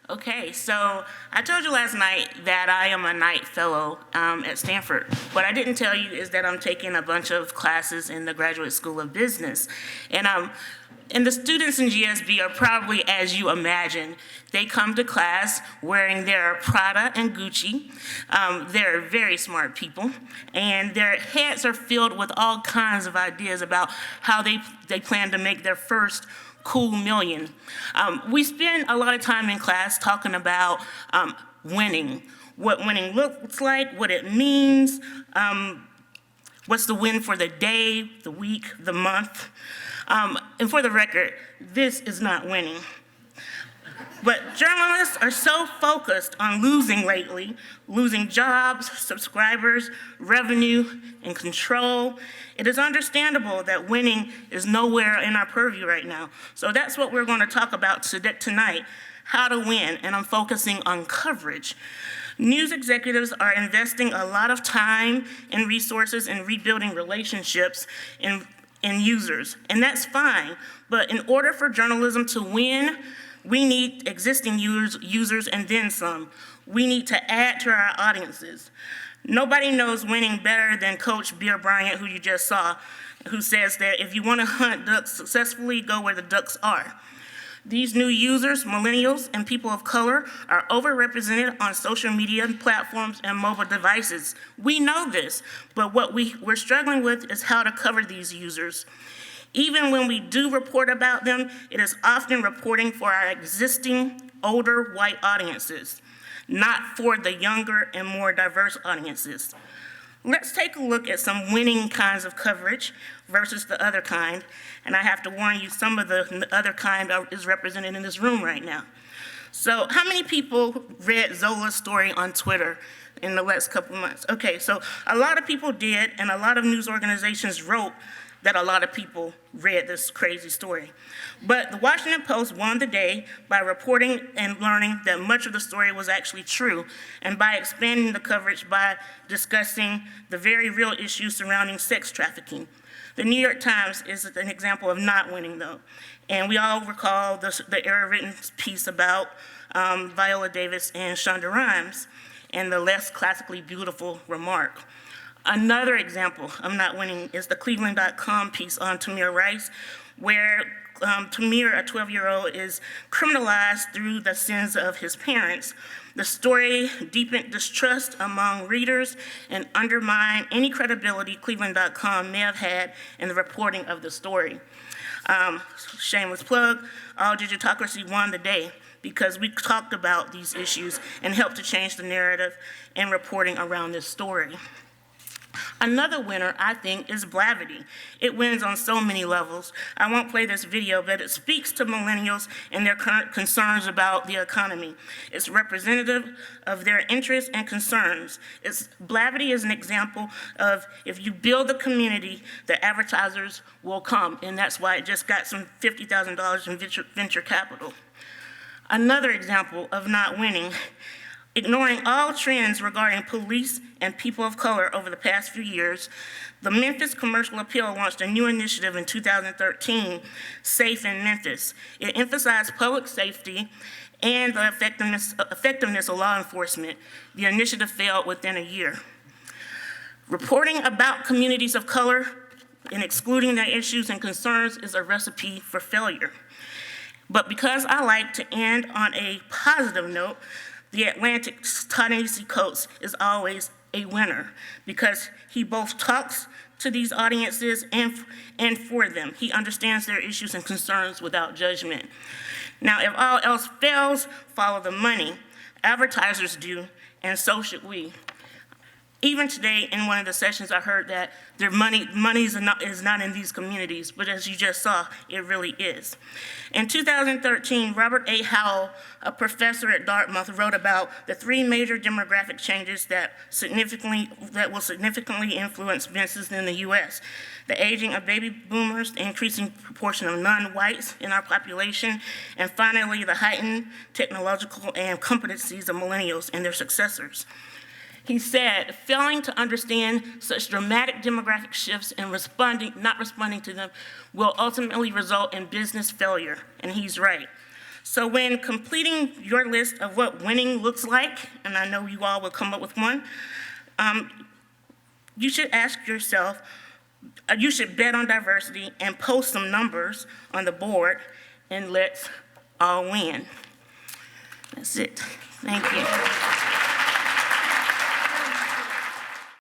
Okay, so I told you last night that I am a Knight Fellow at Stanford. What I didn't tell you is that I'm taking a bunch of classes in the Graduate School of Business. And the students in GSB are probably as you imagine. They come to class wearing their Prada and Gucci. They're very smart people, and their heads are filled with all kinds of ideas about how they plan to make their first cool million. We spend a lot of time in class talking about winning, what winning looks like, what it means, what's the win for the day, the week, the month. And for the record, this is not winning. But journalists are so focused on losing lately, losing jobs, subscribers, revenue, and control. It is understandable that winning is nowhere in our purview right now. So that's what we're going to talk about tonight, how to win, and I'm focusing on coverage. News executives are investing a lot of time and resources in rebuilding relationships and users, and that's fine. But in order for journalism to win, we need existing users and then some. We need to add to our audiences. Nobody knows winning better than Coach Bear Bryant, who you just saw, who says that if you want to hunt ducks successfully, go where the ducks are. These new users, millennials, and people of color are overrepresented on social media platforms and mobile devices. We know this, but what we're struggling with is how to cover these users. Even when we do report about them, it is often reporting for our existing older white audiences, not for the younger and more diverse audiences. Let's take a look at some winning kinds of coverage versus the other kind, and I have to warn you, some of the other kind is represented in this room right now. So how many people read Zola's story on Twitter in the last couple months? Okay, so a lot of people did, and a lot of news organizations wrote that a lot of people read this crazy story. But the Washington Post won the day by reporting and learning that much of the story was actually true, and by expanding the coverage by discussing the very real issues surrounding sex trafficking. The New York Times is an example of not winning, though. And we all recall the error-written piece about Viola Davis and Shonda Rhimes, and the less classically beautiful remark. Another example of not winning is the Cleveland.com piece on Tamir Rice, where Tamir, a 12-year-old, is criminalized through the sins of his parents. The story deepened distrust among readers and undermined any credibility Cleveland.com may have had in the reporting of the story. Shameless plug, All Digitocracy won the day because we talked about these issues and helped to change the narrative and reporting around this story. Another winner, I think, is Blavity. It wins on so many levels. I won't play this video, but it speaks to millennials and their current concerns about the economy. It's representative of their interests and concerns. Blavity is an example of if you build a community, the advertisers will come, and that's why it just got some $50,000 in venture capital. Another example of not winning, ignoring all trends regarding police and people of color over the past few years, the Memphis Commercial Appeal launched a new initiative in 2013, Safe in Memphis. It emphasized public safety and the effectiveness of law enforcement. The initiative failed within a year. Reporting about communities of color and excluding their issues and concerns is a recipe for failure. But because I like to end on a positive note, the Atlantic's Ta-Nehisi Coates is always a winner because he both talks to these audiences and for them. He understands their issues and concerns without judgment. Now, if all else fails, follow the money. Advertisers do, and so should we. Even today, in one of the sessions, I heard that their money is not in these communities, but as you just saw, it really is. In 2013, Robert A. Howell, a professor at Dartmouth, wrote about the 3 major demographic changes that will significantly influence businesses in the U.S. The aging of baby boomers, the increasing proportion of non-whites in our population, and finally, the heightened technological and competencies of millennials and their successors. He said, failing to understand such dramatic demographic shifts and not responding to them will ultimately result in business failure, and he's right. So when completing your list of what winning looks like, and I know you all will come up with one, you should ask yourself, you should bet on diversity and post some numbers on the board, and let's all win. That's it. Thank you.